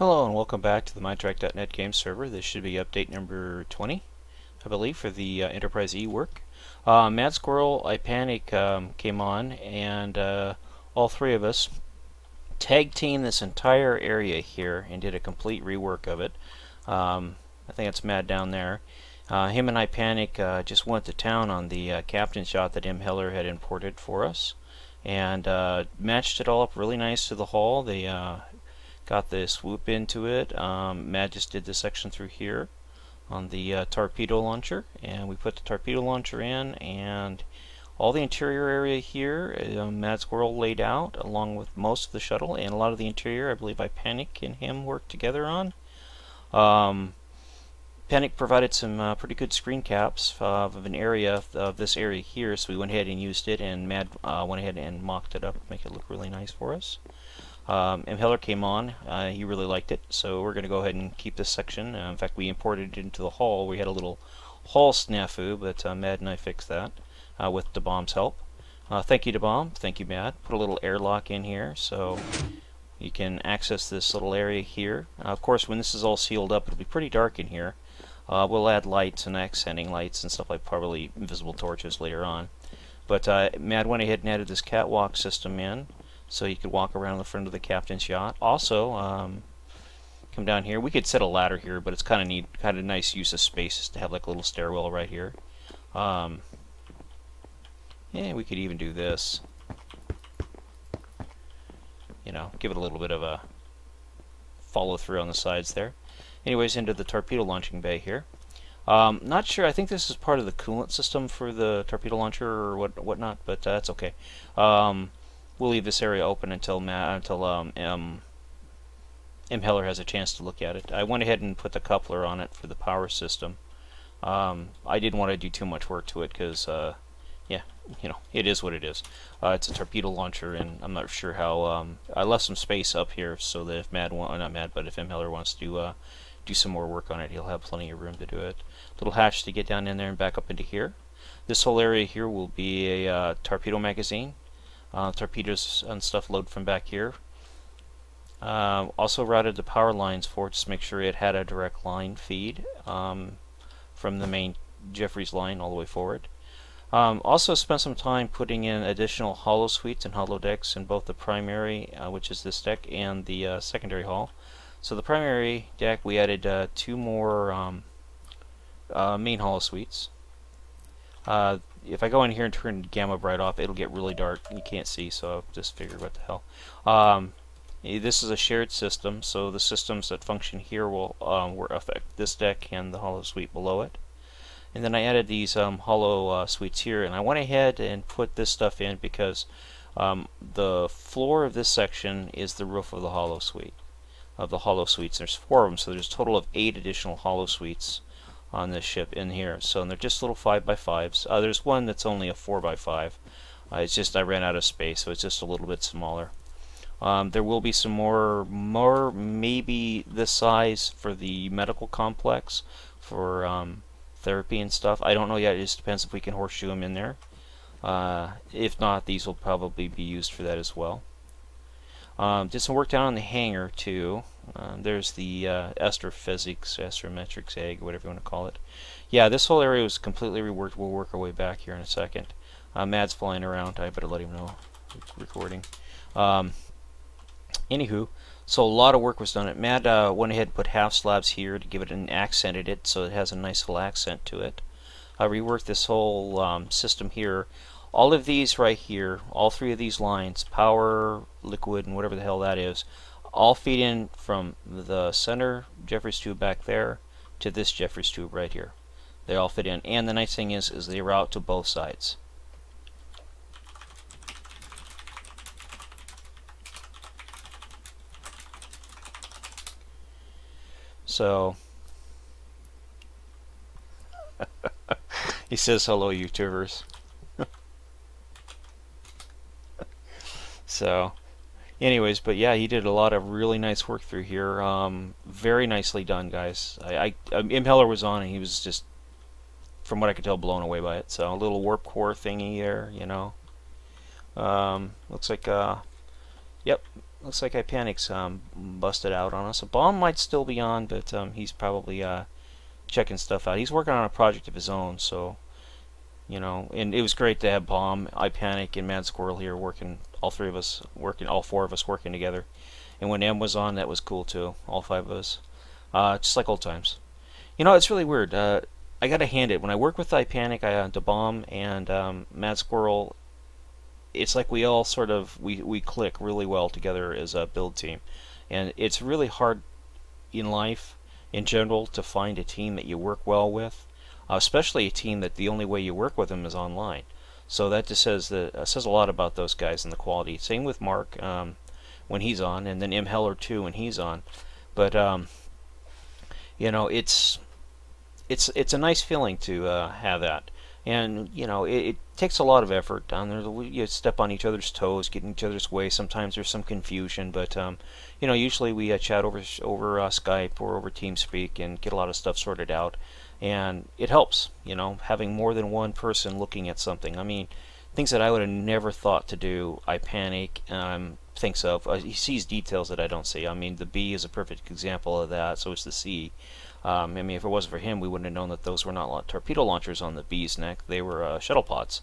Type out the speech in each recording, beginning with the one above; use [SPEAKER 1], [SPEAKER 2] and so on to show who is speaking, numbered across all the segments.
[SPEAKER 1] Hello and welcome back to the Minetrek.net game server. This should be update number 20, I believe, for the Enterprise E work. MadSqurriel, Ipanic came on, and all three of us tag teamed this entire area here and did a complete rework of it. I think it's Mad down there. Him and Ipanic just went to town on the captain shot that M. Heller had imported for us, and matched it all up really nice to the hull. They got the swoop into it. Mad just did this section through here on the torpedo launcher, and we put the torpedo launcher in, and all the interior area here MadSqurriel laid out along with most of the shuttle, and a lot of the interior I believe Ipanic and him worked together on. Ipanic provided some pretty good screen caps of an area of this area here, so we went ahead and used it, and Mad went ahead and mocked it up to make it look really nice for us. M. Heller came on. He really liked it, so we're going to go ahead and keep this section. In fact, we imported it into the hull. We had a little hull snafu, but Mad and I fixed that with DeBomb's help. Thank you, DeBomb. Thank you, Mad. Put a little airlock in here so you can access this little area here. Of course, when this is all sealed up, it'll be pretty dark in here. We'll add lights and accenting lights and stuff like probably invisible torches later on. But Mad went ahead and added this catwalk system in, so you could walk around the front of the captain's yacht. Also, come down here. We could set a ladder here, but it's kind of neat, kind of nice use of space to have like a little stairwell right here. Yeah, we could even do this. You know, give it a little bit of a follow through on the sides there. Anyways, into the torpedo launching bay here. Not sure. I think this is part of the coolant system for the torpedo launcher or whatnot, but that's okay. We'll leave this area open until M. Heller has a chance to look at it. I went ahead and put the coupler on it for the power system. I didn't want to do too much work to it because, yeah, you know, it is what it is. It's a torpedo launcher, and I'm not sure how. I left some space up here so that if if M. Heller wants to do some more work on it, he'll have plenty of room to do it. Little hatch to get down in there and back up into here. This whole area here will be a torpedo magazine. Torpedoes and stuff load from back here. Also routed the power lines for it, just to make sure it had a direct line feed from the main Jeffries line all the way forward. Also spent some time putting in additional hollow suites and hollow decks in both the primary, which is this deck, and the secondary hull. So the primary deck, we added 2 more main hollow suites. If I go in here and turn gamma bright off, it'll get really dark. You can't see, so I'll just figure what the hell. This is a shared system, so the systems that function here will affect this deck and the hollow suite below it. And then I added these hollow suites here, and I went ahead and put this stuff in because the floor of this section is the roof of the hollow suite. There's 4 of them, so there's a total of 8 additional hollow suites on this ship in here. So they're just little 5x5s. There's one that's only a 4x5. It's just I ran out of space, so it's just a little bit smaller. There will be some more maybe this size for the medical complex for therapy and stuff. I don't know yet. It just depends if we can horseshoe them in there. If not, these will probably be used for that as well. Did some work down on the hangar too. There's the astrometrics egg, whatever you want to call it. Yeah, this whole area was completely reworked. We'll work our way back here in a second. Mad's flying around. I better let him know it's recording. Anywho, so a lot of work was done. Mad went ahead and put half slabs here to give it an accented it, so it has a nice little accent to it. I reworked this whole system here. All of these right here, all 3 of these lines, power, liquid, and whatever the hell that is, all feed in from the center Jeffries tube back there to this Jeffries tube right here. They all fit in, and the nice thing is they route to both sides. So he says hello, YouTubers. So anyways, but yeah, he did a lot of really nice work through here. Very nicely done, guys. M. Heller was on, and he was just, from what I could tell, blown away by it. So a little warp core thingy there, you know. Looks like, yep, looks like Ipanic's busted out on us. A bomb might still be on, but he's probably checking stuff out. He's working on a project of his own, so you know. And it was great to have Bomb, Ipanic, and MadSqurriel here working. All four of us working together. And when M was on, that was cool too. All 5 of us, just like old times. You know, it's really weird. I gotta hand it. When I work with Ipanic, the Bomb, and MadSqurriel, it's like we all sort of we click really well together as a build team, and it's really hard in life in general to find a team that you work well with, especially a team that the only way you work with them is online. So that just says a lot about those guys and the quality. Same with Mark when he's on, and then M. Heller too when he's on. But you know, it's a nice feeling to have that. And you know, it takes a lot of effort down there. You step on each other's toes, get in each other's way. Sometimes there's some confusion, but you know, usually we chat over Skype or over TeamSpeak and get a lot of stuff sorted out. And it helps, you know, having more than one person looking at something. I mean, things that I would have never thought to do, Ipanic thinks of. He sees details that I don't see. I mean, the B is a perfect example of that. So is the C. I mean, if it wasn't for him, we wouldn't have known that those were not torpedo launchers on the B's neck. They were shuttle pods,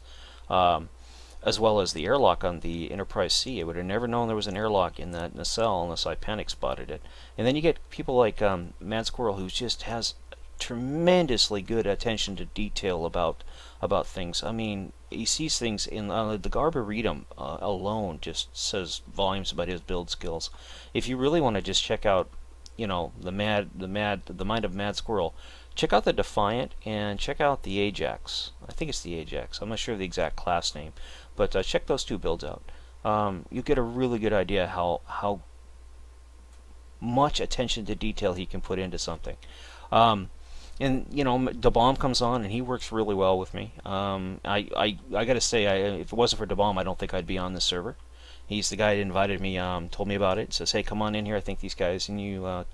[SPEAKER 1] as well as the airlock on the Enterprise C. I would have never known there was an airlock in that nacelle unless Ipanic spotted it. And then you get people like MadSqurriel, who just has tremendously good attention to detail about things. I mean, he sees things in the Arboretum alone just says volumes about his build skills. If you really want to just check out, you know, the mind of MadSqurriel, check out the Defiant and check out the Ajax. I think it's the Ajax. I'm not sure of the exact class name, but check those 2 builds out. You get a really good idea how much attention to detail he can put into something. And you know, the Bomb comes on and he works really well with me. I gotta say, if it wasn't for the Bomb, I don't think I'd be on this server. He's the guy that invited me, told me about it, says, hey, come on in here, I think these guys and you,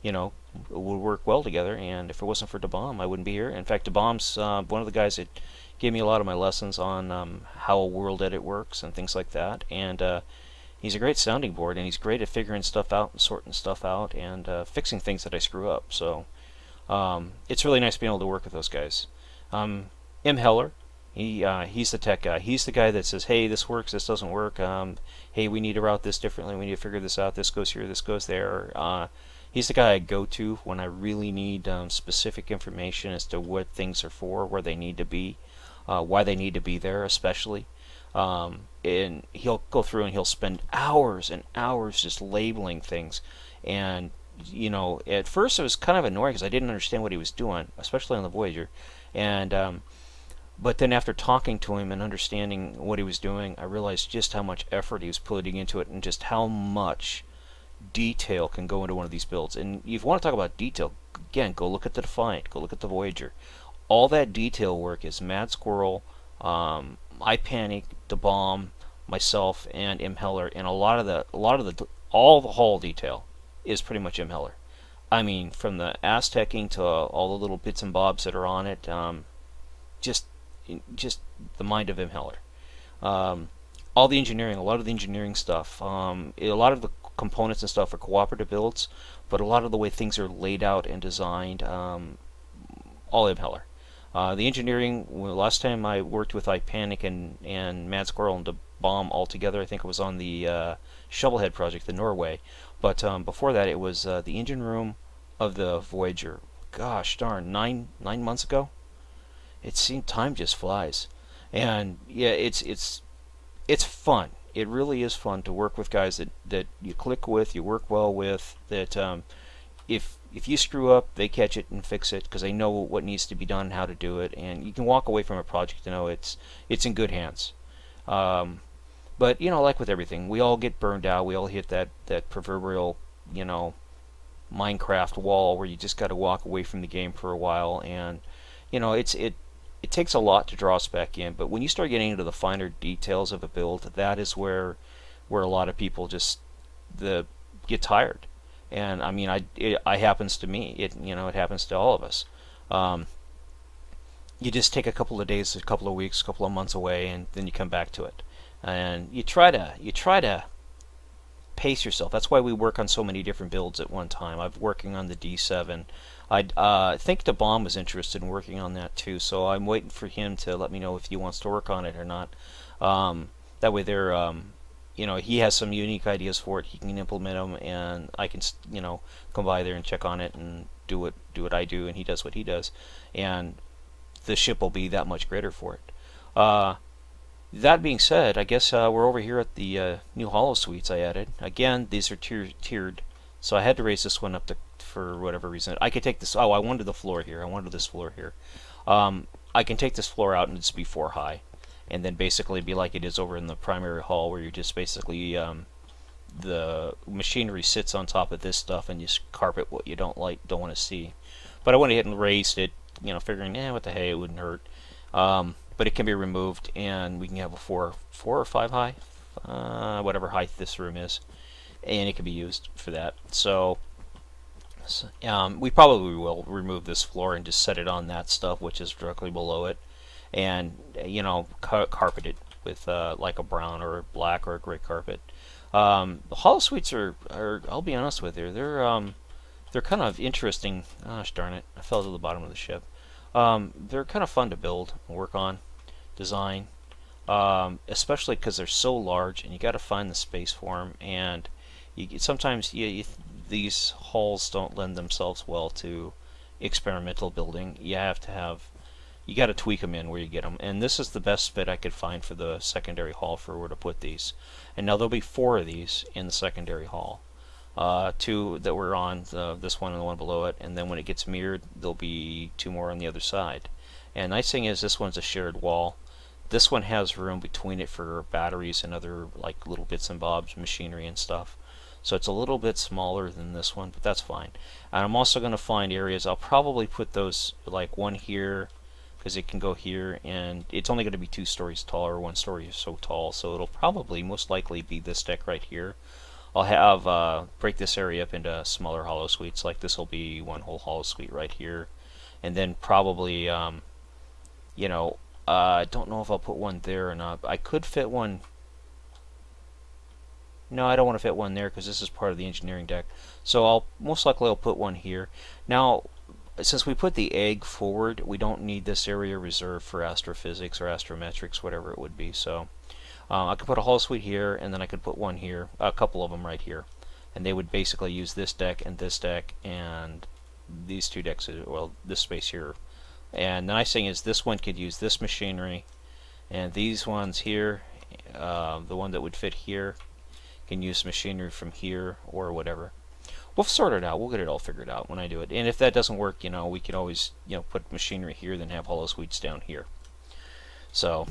[SPEAKER 1] you know, would work well together. And if it wasn't for the Bomb, I wouldn't be here. In fact, the Bomb's one of the guys that gave me a lot of my lessons on how a world edit works and things like that. And he's a great sounding board, and he's great at figuring stuff out and sorting stuff out and fixing things that I screw up. So it's really nice being able to work with those guys. M. Heller, he's the tech guy. He's the guy that says, hey, this works, this doesn't work. Hey, we need to route this differently. We need to figure this out. This goes here, this goes there. He's the guy I go to when I really need specific information as to what things are for, where they need to be, why they need to be there, especially. And he'll go through and he'll spend hours and hours just labeling things. And you know, at first it was kind of annoying because I didn't understand what he was doing, especially on the Voyager. And but then after talking to him and understanding what he was doing, I realized just how much effort he was putting into it and just how much detail can go into one of these builds. And if you want to talk about detail, again, go look at the Defiant, go look at the Voyager. All that detail work is MadSqurriel, Ipanic, the Bomb, myself, and M. Heller, and all the hull detail is pretty much M. Heller. I mean, from the Aztecing to all the little bits and bobs that are on it, just the mind of M. Heller. All the engineering, a lot of the engineering stuff, a lot of the components and stuff are cooperative builds, but a lot of the way things are laid out and designed, all M. Heller. The engineering, last time I worked with Ipanic and MadSqurriel and the Bomb all together, I think it was on the Shovelhead project in Norway. But before that, it was the engine room of the Voyager. Gosh darn, nine months ago. It seemed time just flies, and yeah, it's fun. It really is fun to work with guys that you click with, you work well with. That if you screw up, they catch it and fix it because they know what needs to be done, and how to do it, and you can walk away from a project to know it's in good hands. But you know, like with everything, we all get burned out. We all hit that proverbial, you know, Minecraft wall where you just got to walk away from the game for a while. And you know, it takes a lot to draw us back in. But when you start getting into the finer details of a build, that is where a lot of people just get tired. And I mean, it happens to me. It happens to all of us. You just take a couple of days, a couple of weeks, a couple of months away, and then you come back to it. And you try to pace yourself. That's why we work on so many different builds at one time. I'm working on the D7. I think the bomb was interested in working on that too, so I'm waiting for him to let me know if he wants to work on it or not. That way they're you know, he has some unique ideas for it. He can implement them, and I can, you know, come by there and check on it and do what I do, and he does what he does, and the ship will be that much greater for it. That being said, I guess we're over here at the new hollow suites I added. Again, these are tiered, so I had to raise this one up to, for whatever reason. I could take this. Oh, I wanted the floor here. I wanted this floor here. I can take this floor out and just be 4 high, and then basically be like it is over in the primary hall, where you just basically the machinery sits on top of this stuff and you just carpet what you don't want to see. But I went ahead and raised it, you know, figuring, what the hey, it wouldn't hurt. But it can be removed, and we can have a 4 or 5 high, whatever height this room is, and it can be used for that. So we probably will remove this floor and just set it on that stuff, which is directly below it, and you know, carpet it with like a brown or a black or a gray carpet. The hollow suites are I'll be honest with you, they're kind of interesting. Gosh darn it, I fell to the bottom of the ship. They're kind of fun to build and work on, design, especially because they're so large and you got to find the space for them. And sometimes these halls don't lend themselves well to experimental building. You got to tweak them in where you get them. And this is the best fit I could find for the secondary hall for where to put these. And now there'll be 4 of these in the secondary hall. 2 that were on this one and the one below it, and then when it gets mirrored there'll be 2 more on the other side. And nice thing is this one's a shared wall. This one has room between it for batteries and other like little bits and bobs, machinery and stuff. So it's a little bit smaller than this one, but that's fine. And I'm also going to find areas. I'll probably put those, like one here, because it can go here, and it's only going to be 2 stories tall, or 1 story so tall, so it'll probably most likely be this deck right here. I'll have break this area up into smaller hollow suites. Like this will be one whole hollow suite right here, and then probably you know, I don't know if I'll put one there or not. I could fit one. No, I don't want to fit one there because this is part of the engineering deck. So I'll most likely put one here. Now, since we put the egg forward, we don't need this area reserved for astrophysics or astrometrics, whatever it would be. So I could put a hollow suite here, and then I could put one here, a couple of them right here, and they would basically use this deck and these 2 decks, well, this space here. And the nice thing is this one could use this machinery, and these ones here, the one that would fit here, can use machinery from here or whatever. We'll sort it out. We'll get it all figured out when I do it. And if that doesn't work, you know, we could always, you know, put machinery here, then have hollow suites down here. So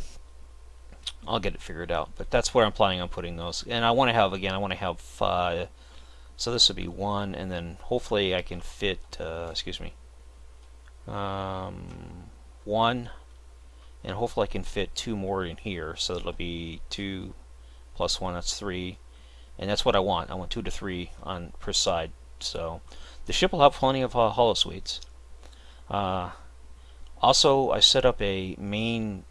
[SPEAKER 1] I'll get it figured out, but that's where I'm planning on putting those. And I want to have, again, I want to have 5. So this would be 1, and then hopefully I can fit, excuse me, 1, and hopefully I can fit 2 more in here. So it'll be 2 plus 1, that's 3, and that's what I want. I want 2 to 3 on per side. So the ship will have plenty of hollow suites. Also, I set up a main,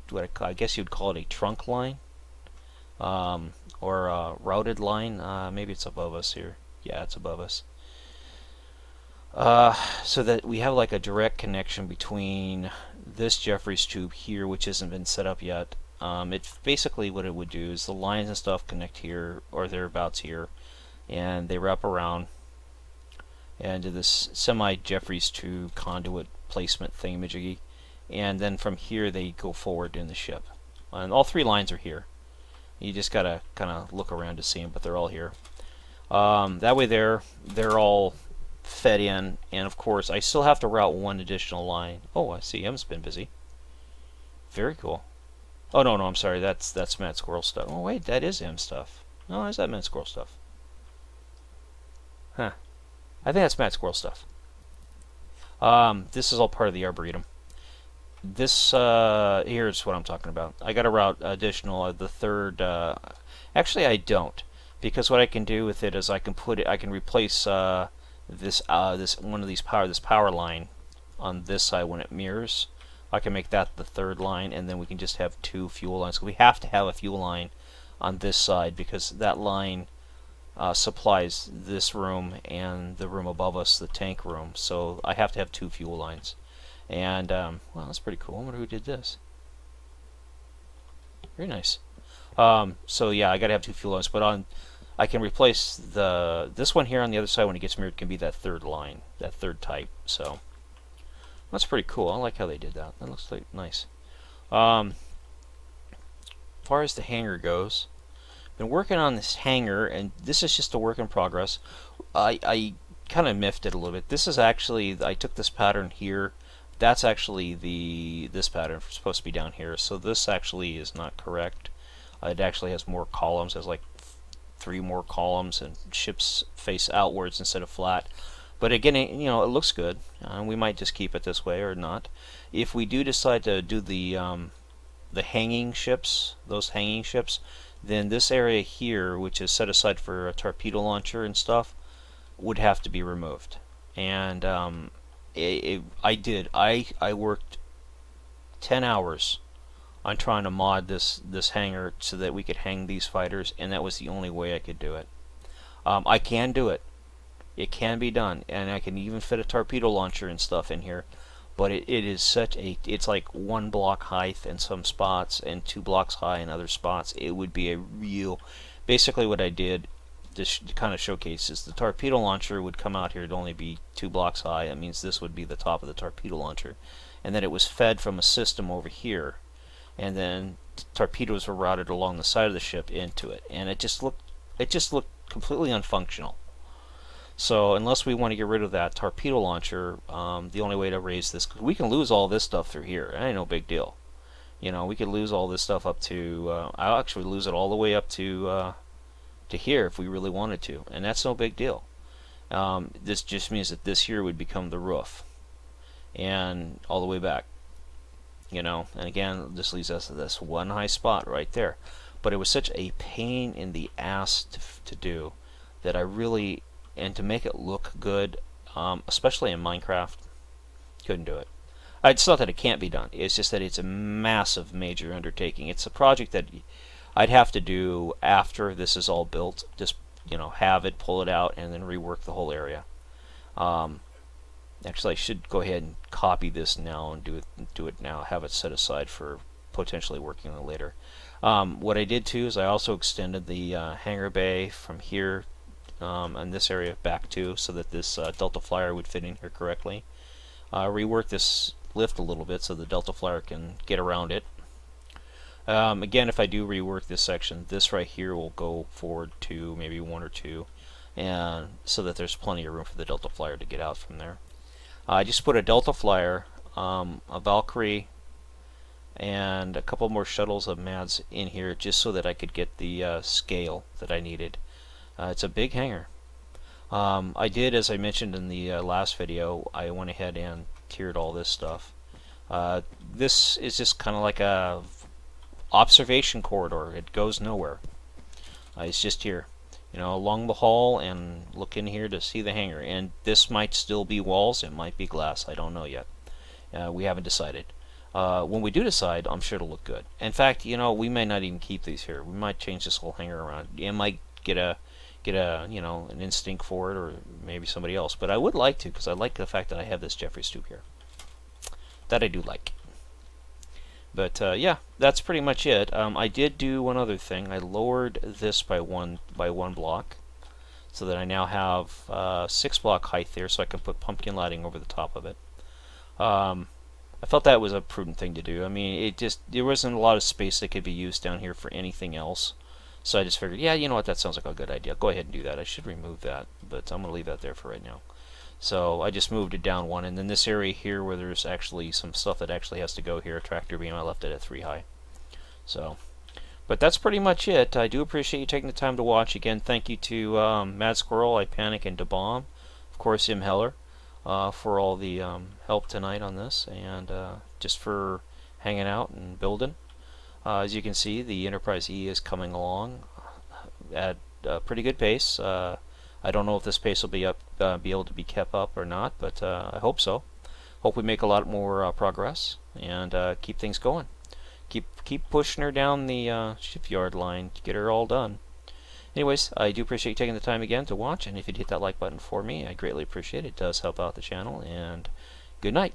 [SPEAKER 1] what I guess you'd call it a trunk line, or a routed line. Maybe it's above us here. Yeah, it's above us. So that we have like a direct connection between this Jeffries tube here, which hasn't been set up yet. It's basically what it would do is the lines and stuff connect here or thereabouts here, and they wrap around into this semi-Jeffries tube conduit placement thingamajiggy, and then from here they go forward in the ship. And all 3 lines are here. You just gotta kind of look around to see them, but they're all here. That way they're all fed in, and of course I still have to route 1 additional line. Oh, I see M's been busy. Very cool. Oh no, I'm sorry, that's MadSqurriel stuff. Oh wait, that is M stuff. No, is that MadSqurriel stuff? Huh. I think that's MadSqurriel stuff. This is all part of the Arboretum. This here's what I'm talking about. I got to route additional the 3rd. Actually, I don't, because what I can do with it is I can replace this power line on this side when it mirrors. I can make that the 3rd line, and then we can just have 2 fuel lines. So we have to have a fuel line on this side because that line supplies this room and the room above us, the tank room. So I have to have 2 fuel lines. And well, that's pretty cool. I wonder who did this. Very nice. So yeah, I gotta have 2 fuel lines, but I can replace this one here on the other side when it gets mirrored can be that 3rd line, that 3rd type. So that's pretty cool. I like how they did that. That looks like nice. As far as the hangar goes, been working on this hangar, and this is just a work in progress. I kind of miffed it a little bit. This is actually, I took this pattern here. That's actually this pattern supposed to be down here. So this actually is not correct. It actually has more columns. It has like 3 more columns, and ships face outwards instead of flat. But again, you know, it looks good. We might just keep it this way or not. If we do decide to do the hanging ships, those hanging ships, then this area here, which is set aside for a torpedo launcher and stuff, would have to be removed. And I worked 10 hours on trying to mod this hangar so that we could hang these fighters, and that was the only way I could do it. I can do it. It can be done, and I can even fit a torpedo launcher and stuff in here. But it is such a, it's like 1 block height in some spots and 2 blocks high in other spots. It would be a real, basically what I did, this kind of showcases, the torpedo launcher would come out here, it'd only be 2 blocks high. That means this would be the top of the torpedo launcher. And then it was fed from a system over here. And then torpedoes were routed along the side of the ship into it. And it just looked completely unfunctional. So unless we want to get rid of that torpedo launcher, the only way to raise this, 'cause we can lose all this stuff through here. It ain't no big deal. You know, we could lose all this stuff up to, I'll actually lose it all the way up to here if we really wanted to, and that's no big deal. This just means that this here would become the roof, and all the way back. You know, and again, this leads us to this one high spot right there. But it was such a pain in the ass to do that I really, and to make it look good, especially in Minecraft, couldn't do it. It's not that it can't be done, it's just that it's a massive major undertaking. It's a project that I'd have to do after this is all built, just, you know, have it, pull it out, and then rework the whole area. Actually, I should go ahead and copy this now and do it now, have it set aside for potentially working on it later. What I did too is I also extended the hangar bay from here and this area back too, so that this Delta Flyer would fit in here correctly. Rework this lift a little bit so the Delta Flyer can get around it. Again, if I do rework this section, this right here will go forward to maybe 1 or 2, and so that there's plenty of room for the Delta Flyer to get out from there. I just put a Delta Flyer, a Valkyrie, and a couple more shuttles of Mads in here just so that I could get the scale that I needed. It's a big hangar. I did, as I mentioned in the last video, I went ahead and tiered all this stuff. This is just kind of like a observation corridor. It goes nowhere. It's just here, you know, along the hall, and look in here to see the hangar. And this might still be walls, it might be glass, I don't know yet. We haven't decided. When we do decide, I'm sure it'll look good. In fact, you know, we may not even keep these here. We might change this whole hangar around. It might get a you know, an instinct for it, or maybe somebody else. But I would like to, because I like the fact that I have this Jeffrey's tube here. That I do like. But yeah, that's pretty much it. I did do one other thing. I lowered this by one block, so that I now have 6 block height there, so I can put pumpkin lighting over the top of it. I felt that was a prudent thing to do. I mean, there wasn't a lot of space that could be used down here for anything else. So I just figured, yeah, you know what, that sounds like a good idea. Go ahead and do that. I should remove that, but I'm going to leave that there for right now. So I just moved it down 1, and then this area here where there's actually some stuff that actually has to go here, a tractor beam, I left it at 3 high. So, but that's pretty much it. I do appreciate you taking the time to watch. Again, thank you to MadSqurriel, Ipanic, and DeBomb. Of course, Im Heller, for all the help tonight on this, and just for hanging out and building. As you can see, the Enterprise E is coming along at a pretty good pace. I don't know if this pace will be able to be kept up or not, but I hope so. Hope we make a lot more progress and keep things going. Keep pushing her down the shipyard line to get her all done. Anyways, I do appreciate you taking the time again to watch, and if you'd hit that like button for me, I greatly appreciate it. It does help out the channel, and good night.